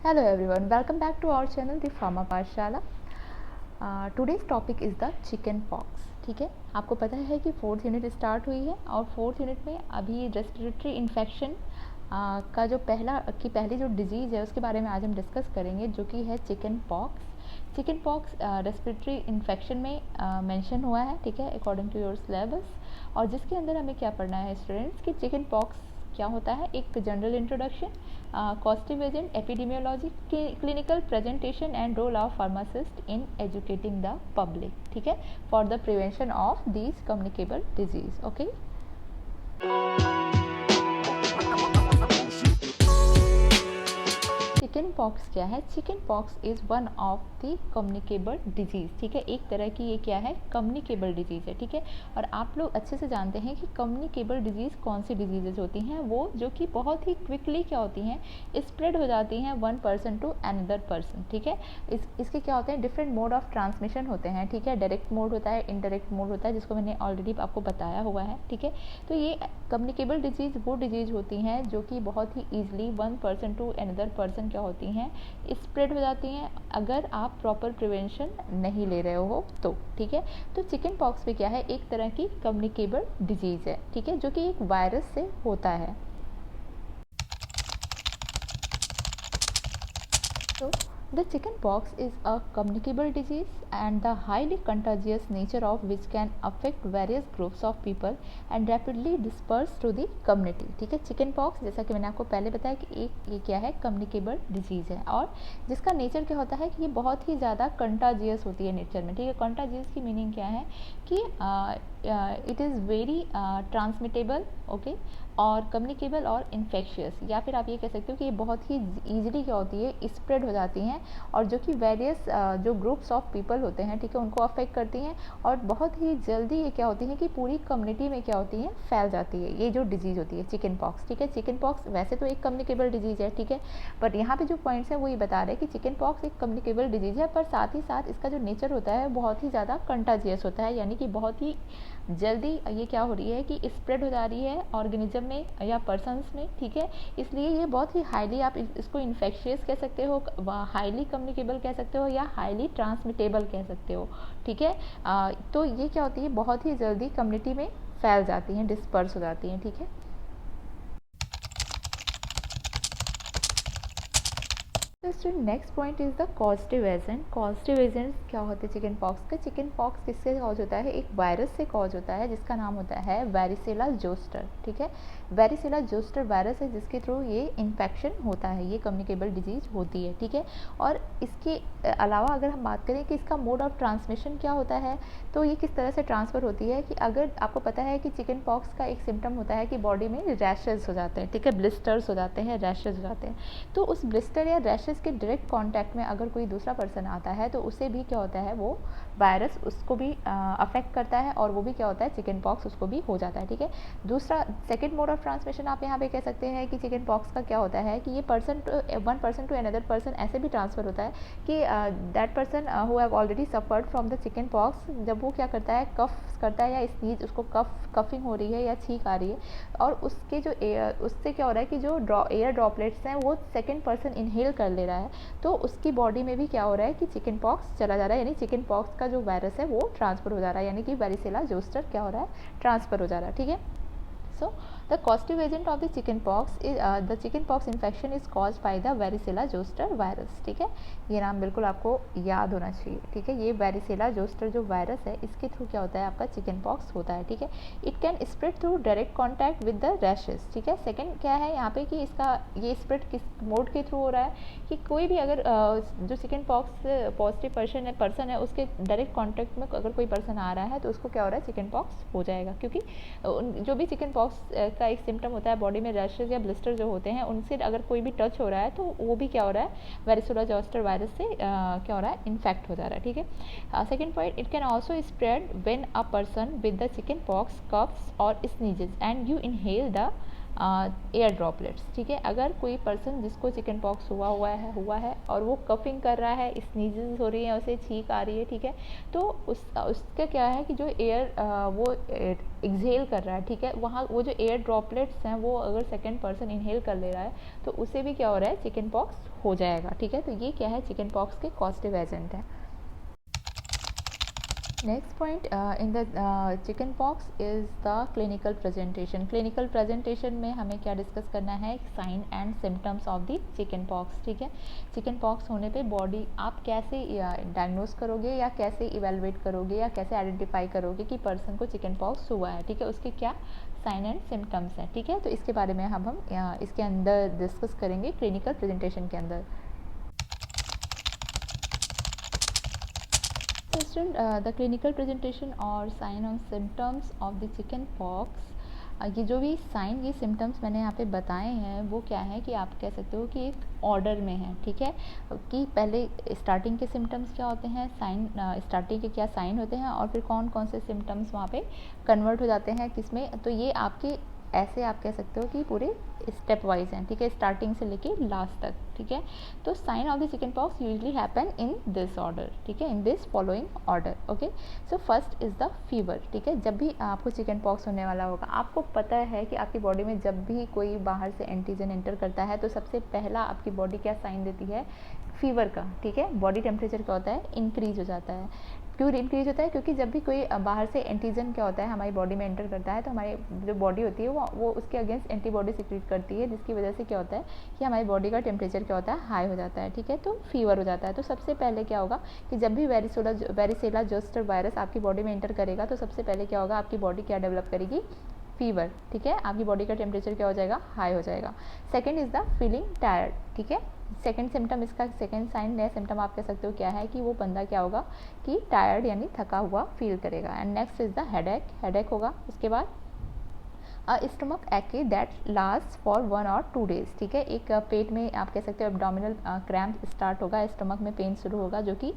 Hello everyone, welcome back to our channel The Pharma Pathshala. Today's topic is the chicken pox. ठीक है, आपको पता है कि 4th यूनिट स्टार्ट हुई है और 4th यूनिट में अभी रेस्पिरेटरी इन्फेक्शन का जो पहली जो डिजीज़ है उसके बारे में आज हम डिस्कस करेंगे, जो कि है chicken pox. Chicken pox respiratory infection में मेंशन हुआ है, ठीक है, अकॉर्डिंग टू योर सिलेबस। और जिसके अंदर हमें क्या पढ़ना है स्टूडेंट्स कि चिकन पॉक्स क्या होता है, एक general introduction, causative agent, epidemiology, clinical presentation and role of pharmacist in educating the public, ठीक है, for the prevention of these communicable disease. Okay, chickenpox क्या है? Chickenpox is one of the communicable diseases, ठीक है, एक तरह की ये क्या है, कम्युनिकेबल डिजीज़ है, ठीक है। और आप लोग अच्छे से जानते हैं कि कम्युनिकेबल डिजीज़ कौन सी डिजीज़ होती हैं, वो जो कि बहुत ही क्विकली क्या होती हैं, स्प्रेड हो जाती हैं one person to another person, ठीक है। इसके क्या होते हैं, डिफरेंट मोड ऑफ ट्रांसमिशन होते हैं, ठीक है, डायरेक्ट मोड होता है, इनडायरेक्ट मोड होता है, जिसको मैंने ऑलरेडी आपको बताया हुआ है, ठीक है। तो ये कम्युनिकेबल डिजीज़ वो डिजीज़ होती हैं जो कि बहुत ही easily one person to another person क्या होती हैं, स्प्रेड हो जाती हैं अगर आप प्रॉपर प्रिवेंशन नहीं ले रहे हो तो, ठीक है। तो चिकन पॉक्स भी क्या है, एक तरह की कम्युनिकेबल डिजीज़ है, ठीक है, जो कि एक वायरस से होता है। So, the chickenpox is a communicable disease and the highly contagious nature of which can affect various groups of people and rapidly disperse through the community, ठीक है। चिकन पॉक्स जैसा कि मैंने आपको पहले बताया कि ये क्या है, कम्युनिकेबल डिजीज़ है और जिसका नेचर क्या होता है कि ये बहुत ही ज़्यादा कंटाजियस होती है नेचर में, ठीक है। कंटाजियस की मीनिंग क्या है कि it is very transmittable, okay, और कम्युनिकेबल और इन्फेक्शियस, या फिर आप ये कह सकते हो कि ये बहुत ही ईजिली क्या होती है, स्प्रेड हो जाती हैं और जो कि वेरियस जो ग्रुप्स ऑफ पीपल होते हैं, ठीक है, उनको अफेक्ट करती हैं और बहुत ही जल्दी ये क्या होती हैं कि पूरी कम्युनिटी में क्या होती हैं, फैल जाती है ये जो डिजीज़ होती है चिकन पॉक्स, ठीक है। चिकन पॉक्स वैसे तो एक कम्युनिकेबल डिजीज़ है, ठीक है, बट यहाँ पे जो पॉइंट्स हैं वो ये बता रहे हैं कि चिकन पॉक्स एक कम्युनिकेबल डिजीज़ है, पर साथ ही साथ इसका जो नेचर होता है बहुत ही ज़्यादा कंटाजियस होता है, यानी कि बहुत ही जल्दी ये क्या हो रही है कि स्प्रेड हो जा रही है ऑर्गेनिज्म में या पर्सन्स में, ठीक है। इसलिए ये बहुत ही हाईली, आप इसको इन्फेक्शियस कह सकते हो, हाईली कम्युनिकेबल कह सकते हो या हाईली ट्रांसमिटेबल कह सकते हो, ठीक है। तो ये क्या होती है, बहुत ही जल्दी कम्युनिटी में फैल जाती हैं, डिस्पर्स हो जाती हैं, ठीक है। Next point is the causative agent. Causative agent क्या होते हैं चिकन पॉक्स का? चिकन पॉक्स किससे कॉज होता है, एक वायरस से कॉज होता है जिसका नाम होता है वेरिसेला जोस्टर, ठीक है। वेरिसेला जोस्टर वायरस है जिसके थ्रू ये इन्फेक्शन होता है, ये कम्युनिकेबल डिजीज होती है, ठीक है। और इसके अलावा अगर हम बात करें कि इसका मोड ऑफ ट्रांसमिशन क्या होता है, तो ये किस तरह से ट्रांसफ़र होती है कि अगर आपको पता है कि चिकन पॉक्स का एक सिम्टम होता है कि बॉडी में रैशेज हो जाते हैं, ठीक है, ब्लिस्टर्स हो जाते हैं, रैशेज हो जाते हैं। तो उस ब्लिस्टर या रैशेज के डायरेक्ट कांटेक्ट में अगर कोई दूसरा पर्सन आता है तो उसे भी क्या होता है, वो वायरस उसको भी अफेक्ट करता है और वो भी क्या होता है, चिकन पॉक्स उसको भी हो जाता है, ठीक है। दूसरा सेकेंड मोड ऑफ ट्रांसमिशन आप यहाँ पे कह सकते हैं कि चिकन पॉक्स का क्या होता है कि ये one person to another person ऐसे भी ट्रांसफ़र होता है कि that person who have already suffered from the chicken pox, जब वो क्या करता है, कफ करता है या स्नीज, उसको कफिंग हो रही है या छींक आ रही है और उसके जो उससे क्या हो रहा है कि जो एयर ड्रॉपलेट्स हैं वो सेकेंड पर्सन इनहेल कर ले रहा है, तो उसकी बॉडी में भी क्या हो रहा है कि चिकन पॉक्स चला जा रहा है, यानी चिकन पॉक्स का जो वायरस है वो ट्रांसफ़र हो जा रहा है, यानी कि वेरिसेला जोस्टर क्या हो रहा है, ट्रांसफ़र हो जा रहा है, ठीक है। So, the causative agent of the chickenpox is the chickenpox infection is caused by the varicella zoster virus, ठीक है। ये नाम बिल्कुल आपको याद होना चाहिए, ठीक है। ये वेरिसेला जोस्टर जो वायरस है इसके थ्रू क्या होता है, आपका चिकन पॉक्स होता है, ठीक है। It can spread through direct contact with the rashes, ठीक है। सेकंड क्या है यहाँ पे कि इसका ये स्प्रेड किस मोड के थ्रू हो रहा है कि कोई भी अगर जो चिकन पॉक्स पॉजिटिव पर्सन है उसके डायरेक्ट कॉन्टैक्ट में अगर कोई पर्सन आ रहा है तो उसको क्या हो रहा है, चिकन पॉक्स हो जाएगा, क्योंकि जो भी चिकन पॉक्स का एक सिम्टम होता है बॉडी में रैशेज या ब्लिस्टर जो होते हैं उनसे अगर कोई भी टच हो रहा है तो वो भी क्या हो रहा है, वेरिसेला जोस्टर वायरस से क्या हो रहा है, इन्फेक्ट हो जा रहा है, ठीक है। Second point, it can also spread when a person with the chicken pox coughs और sneezes and you inhale the air droplets, ठीक है। अगर कोई पर्सन जिसको चिकन पॉक्स हुआ है और वो कफिंग कर रहा है, स्नीजेस हो रही है, उसे छींक आ रही है, ठीक है, तो उसका क्या है कि जो एयर वो एक्सहेल कर रहा है, ठीक है, वहाँ वो जो एयर ड्रॉपलेट्स हैं वो अगर सेकेंड पर्सन इनहेल कर ले रहा है तो उसे भी क्या हो रहा है, चिकन पॉक्स हो जाएगा, ठीक है। तो ये क्या है, चिकन पॉक्स के कॉजेटिव एजेंट है। Next point in the chicken pox is the clinical presentation. Clinical presentation में हमें क्या डिस्कस करना है, sign and symptoms of the chicken pox, ठीक है। चिकन पॉक्स होने पे बॉडी आप कैसे डायग्नोस करोगे या कैसे इवेलुएट करोगे या कैसे आइडेंटिफाई करोगे कि पर्सन को चिकन पॉक्स हुआ है, ठीक है, उसके क्या साइन एंड सिम्टम्स हैं, ठीक है। तो इसके बारे में हम इसके अंदर डिस्कस करेंगे क्लिनिकल प्रेजेंटेशन के अंदर। द क्लिनिकल प्रेजेंटेशन और sign on symptoms of the chicken pox, ये जो भी साइन ये सिम्टम्स मैंने यहाँ पे बताए हैं वो क्या है कि आप कह सकते हो कि एक ऑर्डर में है, ठीक है, कि पहले स्टार्टिंग के सिम्टम्स क्या होते हैं, साइन स्टार्टिंग के क्या साइन होते हैं और फिर कौन कौन से सिम्टम्स वहाँ पे कन्वर्ट हो जाते हैं किसमें। तो ये आपके ऐसे आप कह सकते हो कि पूरे स्टेप वाइज हैं, ठीक है, स्टार्टिंग से लेके लास्ट तक, ठीक है। तो sign of the chicken pox usually happen in this order, ठीक है, in this following order, okay. So first is the fever, ठीक है। जब भी आपको चिकन पॉक्स होने वाला होगा, आपको पता है कि आपकी बॉडी में जब भी कोई बाहर से एंटीजन एंटर करता है तो सबसे पहला आपकी बॉडी क्या साइन देती है, फीवर का, ठीक है। बॉडी टेम्परेचर क्या होता है, इंक्रीज हो जाता है। क्यों इंक्रीज होता है, क्योंकि जब भी कोई बाहर से एंटीजन क्या होता है हमारी बॉडी में एंटर करता है तो हमारी जो बॉडी होती है वो उसके अगेंस्ट एंटीबॉडी सिक्रीट करती है, जिसकी वजह से क्या होता है कि हमारी बॉडी का टेम्परेचर क्या होता है, हाई हो जाता है, ठीक है, तो फीवर हो जाता है। तो सबसे पहले क्या होगा कि जब भी वेरिसेला जोस्टर वायरस आपकी बॉडी में एंटर करेगा तो सबसे पहले क्या होगा, आपकी बॉडी क्या डेवलप करेगी, फीवर, ठीक है, आपकी बॉडी का टेम्परेचर क्या हो जाएगा, हाई हो जाएगा। Second is the feeling tired, ठीक है। सेकेंड सिम्टम, इसका सेकेंड साइन या सिम्टम आप कह सकते हो क्या है कि वो बंदा क्या होगा कि टायर्ड यानी थका हुआ फील करेगा। And next is the headache होगा। उसके बाद स्टमक एक्के दैट लास्ट फॉर 1 और 2 डेज, ठीक है, एक पेट में आप कह सकते हो एब्डोमिनल क्रैम्प स्टार्ट होगा, स्टमक में पेन शुरू होगा जो कि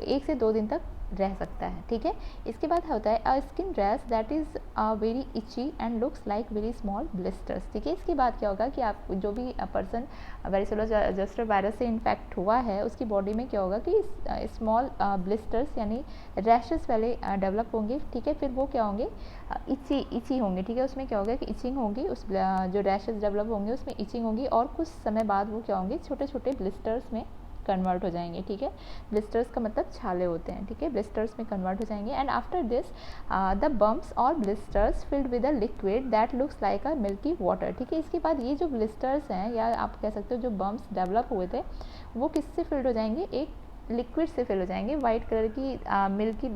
1 से 2 दिन तक रह सकता है, ठीक है। इसके बाद होता है a skin rash that is very itchy and looks like very small blisters, ठीक है। इसके बाद क्या होगा कि आप जो भी पर्सन वेरिसेला जोस्टर वायरस से इन्फेक्ट हुआ है उसकी बॉडी में क्या होगा कि स्मॉल ब्लिस्टर्स यानी रैशेस पहले डेवलप होंगे, ठीक है, फिर वो क्या होंगे, इची होंगे, ठीक है, उसमें क्या होगा कि इचिंग होगी, उस जो रैशेस डेवलप होंगे उसमें इचिंग होगी और कुछ समय बाद वो क्या होंगे, छोटे छोटे ब्लिस्टर्स में कन्वर्ट हो जाएंगे, ठीक है। ब्लिस्टर्स का मतलब छाले होते हैं, ठीक है, ब्लिस्टर्स में कन्वर्ट हो जाएंगे। And after this the bumps और blisters filled with a liquid that looks like a milky water, ठीक है। इसके बाद ये जो ब्लिस्टर्स हैं या आप कह सकते हो जो बम्प्स डेवलप हुए थे वो किससे फिल्ड हो जाएंगे, एक लिक्विड से फिल हो जाएंगे, वाइट कलर की मिल्की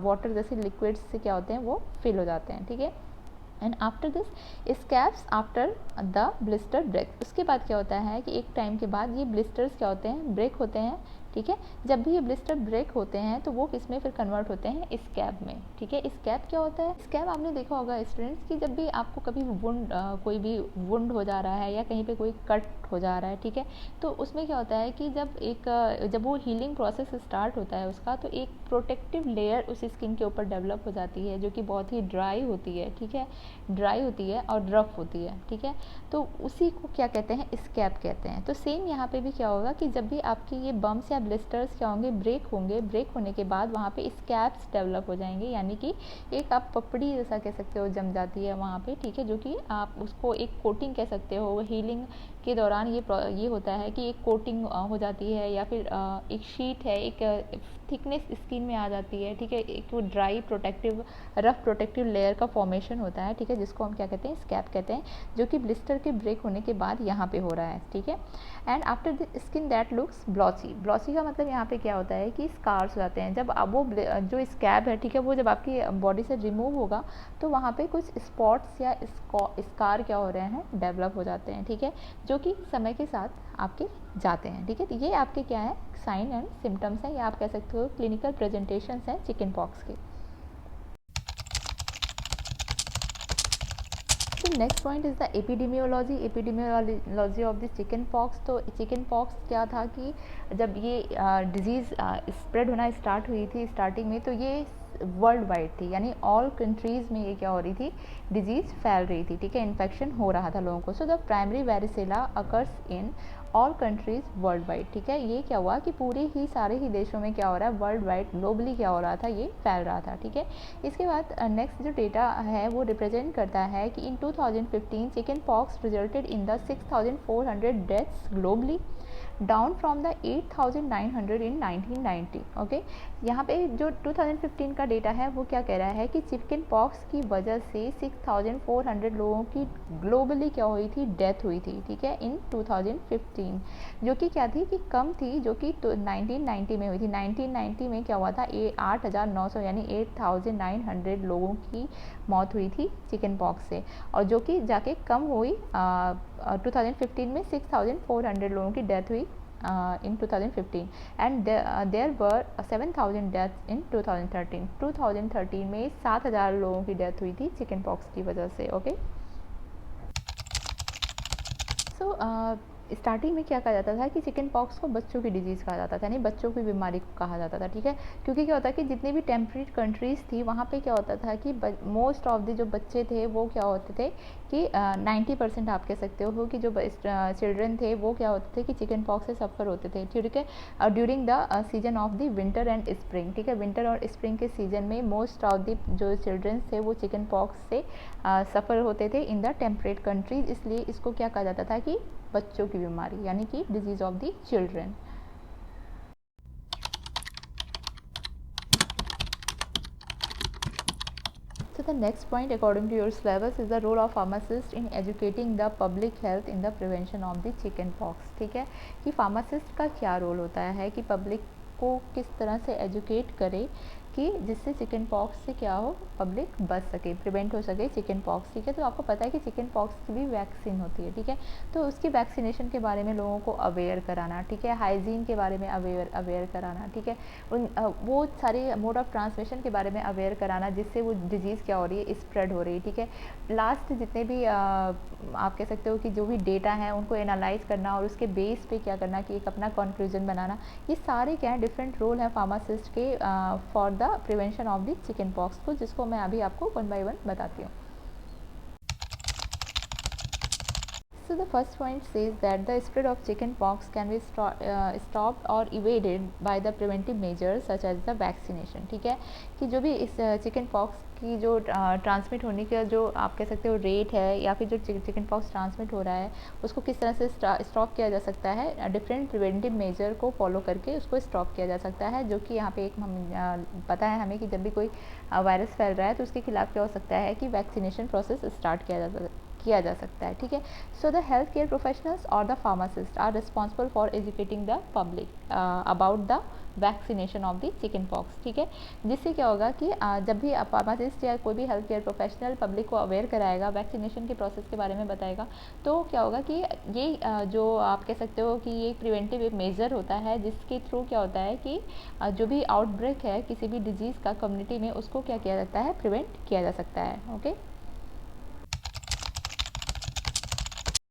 वाटर जैसे लिक्विड से क्या होते हैं वो फिल हो जाते हैं, ठीक है। And after this scabs after the blister break, उसके बाद क्या होता है कि एक टाइम के बाद ये ब्लिस्टर्स क्या होते हैं, ब्रेक होते हैं, ठीक है। जब भी ये ब्लिस्टर ब्रेक होते हैं तो वो किस में फिर कन्वर्ट होते हैं, स्कैब में, ठीक है। स्कैब क्या होता है, स्कैब आपने देखा होगा स्टूडेंट्स कि जब भी आपको कभी कोई भी वुंड हो जा रहा है या कहीं पे कोई कट हो जा रहा है, ठीक है, तो उसमें क्या होता है कि जब वो हीलिंग प्रोसेस स्टार्ट होता है उसका तो एक प्रोटेक्टिव लेयर उस स्किन के ऊपर डेवलप हो जाती है जो कि बहुत ही ड्राई होती है, ठीक है, ड्राई होती है और रफ होती है, ठीक है। तो उसी को क्या कहते हैं, स्कैब कहते हैं। तो सेम यहाँ पे भी क्या होगा कि जब भी आपकी ये बम्प्स या ब्लिस्टर्स क्या होंगे, ब्रेक होने के बाद वहाँ पे स्कैब्स डेवलप हो जाएंगे, यानी कि एक आप पपड़ी जैसा कह सकते हो जम जाती है वहाँ पे, ठीक है, जो कि आप उसको एक कोटिंग कह सकते हो। हीलिंग के दौरान ये होता है कि एक कोटिंग हो जाती है या फिर एक शीट है, एक थिकनेस स्किन में आ जाती है, ठीक है, एक वो ड्राई रफ प्रोटेक्टिव लेयर का फॉर्मेशन होता है, ठीक है, जिसको हम क्या कहते हैं, स्कैब कहते हैं, जो कि ब्लिस्टर के ब्रेक होने के बाद यहाँ पे हो रहा है, ठीक है। And after the skin that looks glossy का मतलब यहाँ पे क्या होता है कि स्कार्स हो जाते हैं। जब अब वो जो स्कैब है, ठीक है, वो जब आपकी बॉडी से रिमूव होगा तो वहाँ पे कुछ स्पॉट्स या स्कार क्या हो रहे हैं, डेवलप हो जाते हैं, ठीक है, जो कि समय के साथ आपके जाते हैं, ठीक है। तो ये आपके क्या है, साइन एंड सिम्टम्स हैं या आप कह सकते हो क्लिनिकल प्रेजेंटेशंस हैं चिकन पॉक्स के। Next point is the epidemiology of the chicken pox. तो चिकन पॉक्स क्या था कि जब ये डिजीज़ स्प्रेड होना स्टार्ट हुई थी स्टार्टिंग में, तो ये वर्ल्ड वाइड थी, यानी ऑल कंट्रीज़ में ये क्या हो रही थी, डिजीज़ फैल रही थी, ठीक है, इन्फेक्शन हो रहा था लोगों को। So the primary varicella occurs in all countries world wide, ठीक है। ये क्या हुआ कि पूरे ही सारे ही देशों में क्या हो रहा है, वर्ल्ड वाइड ग्लोबली क्या हो रहा था, ये फैल रहा था, ठीक है। इसके बाद नेक्स्ट जो डेटा है वो रिप्रेजेंट करता है कि इन 2015 chicken pox resulted in the 6400 deaths globally, down from the 8900 in 1990। Okay, यहाँ पे जो 2015 का डेटा है वो क्या कह रहा है कि चिकन पॉक्स की वजह से 6400 लोगों की ग्लोबली क्या हुई थी, डेथ हुई थी, ठीक है, इन 2015, जो कि क्या थी कि कम थी, जो कि 1990 में हुई थी। 1990 में क्या हुआ था, 8900 यानी 8900 लोगों की मौत हुई थी चिकन पॉक्स से, और जो कि जाके कम हुई 2015 में 6400 लोगों की डेथ हुई in 2015, and there were 7000 deaths in 2013। 2013 में 7000 लोगों की डेथ हुई थी चिकन पॉक्स की वजह से। ओके, सो स्टार्टिंग में क्या कहा जाता था कि चिकन पॉक्स को बच्चों की डिजीज़ कहा जाता था, यानी बच्चों की बीमारी को कहा जाता था, ठीक है। क्योंकि क्या होता है कि जितनी भी टेम्परेट कंट्रीज़ थी वहाँ पे क्या होता था कि मोस्ट ऑफ द जो बच्चे थे वो क्या होते थे कि 90% आप कह सकते हो कि जो चिल्ड्रन थे वो क्या होते थे कि चिकन पॉक्स से सफ़र होते थे, ठीक है, during the season of the winter and spring, ठीक है। विंटर और स्प्रिंग के सीजन में मोस्ट ऑफ द जो चिल्ड्रन थे वो चिकन पॉक्स से सफ़र होते थे इन द टेम्परेट कंट्रीज, इसलिए इसको क्या कहा जाता था कि बच्चों की बीमारी, यानी कि disease of the children. So the next point according to your syllabus is the role of pharmacist in educating the public health in the prevention of the chicken pox, ठीक है, कि फार्मासिस्ट का क्या रोल होता है कि public को किस तरह से एजुकेट करे कि जिससे चिकन पॉक्स से क्या हो, पब्लिक बच सके, प्रिवेंट हो सके चिकन पॉक्स, ठीक है। तो आपको पता है कि चिकन पॉक्स की भी वैक्सीन होती है, ठीक है, तो उसकी वैक्सीनेशन के बारे में लोगों को अवेयर कराना, ठीक है, हाइजीन के बारे में अवेयर कराना, ठीक है, वो सारे मोड ऑफ ट्रांसमिशन के बारे में अवेयर कराना जिससे वो डिजीज़ क्या हो रही है, स्प्रेड हो रही है, ठीक है। लास्ट जितने भी आप कह सकते हो कि जो भी डेटा है उनको एनालाइज करना और उसके बेस पे क्या करना कि एक अपना कंक्लूजन बनाना, ये सारे क्या है डिफरेंट रोल है फार्मासिस्ट के for the prevention of the chicken pox को, जिसको मैं अभी आपको वन बाय वन बताती हूँ। So the first point says that the spread of chicken pox can be stopped or evaded by the preventive measures such as the vaccination, ठीक है, कि जो भी इस चिकन पॉक्स की जो ट्रांसमिट होने का जो आप कह सकते हो रेट है या फिर जो चिकन पॉक्स ट्रांसमिट हो रहा है उसको किस तरह से स्टॉप किया जा सकता है, डिफरेंट प्रिवेंटिव मेजर को फॉलो करके उसको स्टॉप किया जा सकता है, जो कि यहाँ पे एक पता है हमें कि जब भी कोई वायरस फैल रहा है तो उसके खिलाफ क्या हो सकता है कि वैक्सीनेशन प्रोसेस स्टार्ट किया जा सकता है, ठीक है। So the health care professionals और the pharmacist are responsible for educating the public about the vaccination of the chicken pox, ठीक है, जिससे क्या होगा कि जब भी फार्मासिस्ट या कोई भी हेल्थ केयर प्रोफेशनल पब्लिक को अवेयर कराएगा, वैक्सीनेशन के प्रोसेस के बारे में बताएगा, तो क्या होगा कि ये जो आप कह सकते हो कि ये प्रिवेंटिव एक मेजर होता है जिसके थ्रू क्या होता है कि जो भी आउटब्रेक है किसी भी डिजीज़ का कम्युनिटी में उसको क्या किया जाता है, प्रिवेंट किया जा सकता है। Okay,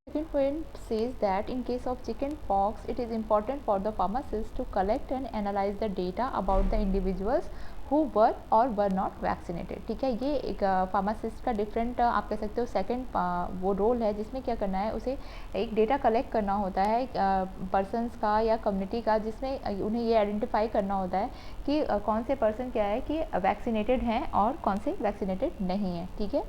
second point says that in case of chicken pox it is important for the pharmacist to collect and analyze the data about the individuals who were or were not vaccinated, ठीक है। ये एक pharmacist का different आप कह सकते हो second वो रोल है जिसमें क्या करना है, उसे एक डेटा कलेक्ट करना होता है पर्सनस का या कम्युनिटी का, जिसमें उन्हें ये आइडेंटिफाई करना होता है कि कौन से पर्सन क्या है कि वैक्सीनेटेड हैं और कौन से वैक्सीनेटेड नहीं हैं, ठीक है।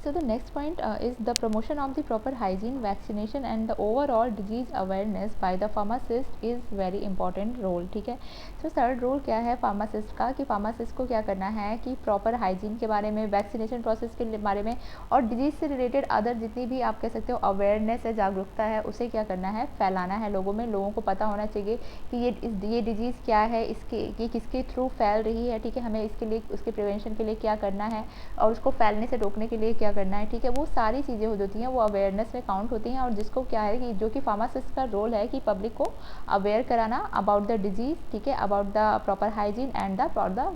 So the next point is the promotion of the proper hygiene, vaccination and the overall disease awareness by the pharmacist is very important role, ठीक है। So थर्ड रोल क्या है फार्मासिस्ट का कि फार्मासिस्ट को क्या करना है कि प्रॉपर हाइजीन के बारे में, वैक्सीनेशन प्रोसेस के बारे में और डिजीज़ से रिलेटेड अदर जितनी भी आप कह सकते हो अवेयरनेस है, जागरूकता है, उसे क्या करना है, फैलाना है लोगों में। लोगों को पता होना चाहिए कि ये डिजीज़ क्या है, ये किसके थ्रू फैल रही है, ठीक है, हमें इसके लिए उसके प्रिवेंशन के लिए क्या करना है और उसको फैलने से रोकने के लिए क्या करना है, ठीक है। वो सारी चीज़ें हो जाती हैं, वो अवेयरनेस में काउंट होती हैं और जिसको क्या है कि जो कि फार्मासिस्ट का रोल है कि पब्लिक को अवेयर कराना अबाउट द डिजीज़, ठीक है, about the proper hygiene and the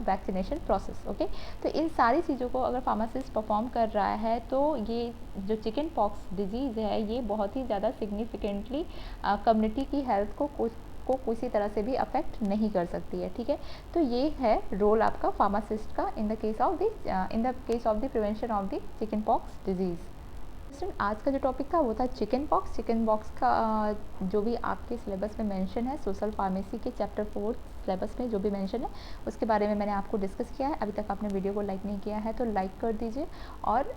vaccination process. Okay, तो इन सारी चीज़ों को अगर फार्मासिस्ट परफॉर्म कर रहा है तो ये जो चिकन पॉक्स डिजीज़ है ये बहुत ही ज़्यादा सिग्निफिकेंटली कम्युनिटी की हेल्थ को आपको किसी तरह से भी अफेक्ट नहीं कर सकती है, ठीक है। तो ये है रोल आपका फार्मासिस्ट का in the case of the prevention of the chicken pox disease. आज का जो टॉपिक था वो था चिकन पॉक्स। चिकन पॉक्स का जो भी आपके सिलेबस में मेंशन है, सोशल फार्मेसी के चैप्टर 4 सिलेबस में जो भी मेंशन है उसके बारे में मैंने आपको डिस्कस किया है। अभी तक आपने वीडियो को लाइक नहीं किया है तो लाइक कर दीजिए और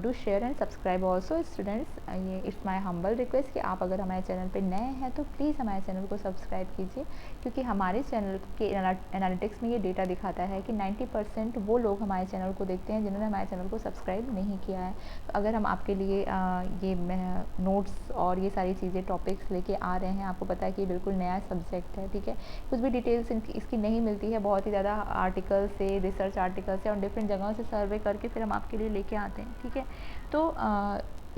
do share and subscribe also. Students, ये इट्स माय हम्बल रिक्वेस्ट कि आप अगर हमारे चैनल पर नए हैं तो प्लीज़ हमारे चैनल को सब्सक्राइब कीजिए, क्योंकि हमारे चैनल के एनालिटिक्स में ये डेटा दिखाता है कि 90% वो लोग हमारे चैनल को देखते हैं जिन्होंने हमारे चैनल को सब्सक्राइब नहीं किया है। तो अगर हम आपके लिए ये नोट्स और ये सारी चीज़ें टॉपिक्स लेके आ रहे हैं, आपको पता है कि ये बिल्कुल नया सब्जेक्ट है, ठीक है। कुछ भी डिटेल्स इसकी नहीं मिलती है, बहुत ही ज़्यादा आर्टिकल से, रिसर्च आर्टिकल से और डिफरेंट जगहों से सर्वे करके फिर हम आपके लिए लेके आते हैं, ठीक है। तो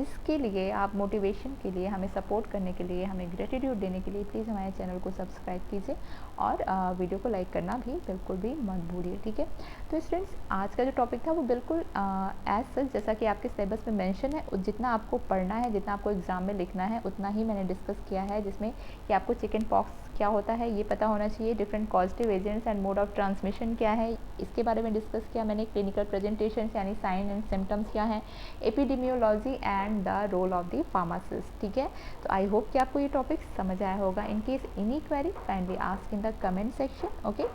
इसके लिए आप मोटिवेशन के लिए, हमें सपोर्ट करने के लिए, हमें ग्रेटिट्यूड देने के लिए प्लीज़ हमारे चैनल को सब्सक्राइब कीजिए और वीडियो को लाइक करना भी बिल्कुल भी मत भूलिए, ठीक है। तो स्टूडेंट्स, आज का जो टॉपिक था वो बिल्कुल एज सच जैसा कि आपके सिलेबस में मेंशन है, जितना आपको पढ़ना है, जितना आपको एग्ज़ाम में लिखना है उतना ही मैंने डिस्कस किया है, जिसमें कि आपको चिकन पॉक्स क्या होता है ये पता होना चाहिए, different causative agents and mode of transmission क्या है इसके बारे में डिस्कस किया मैंने, क्लिनिकल प्रेजेंटेशन यानी साइन एंड सिम्टम्स क्या है, epidemiology and the role of the pharmacist, ठीक है। तो आई होप कि आपको ये टॉपिक समझ आया होगा। In case any query kindly ask in the comment section, okay.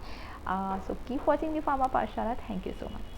So keep watching the pharma Pathshala. Thank you so much.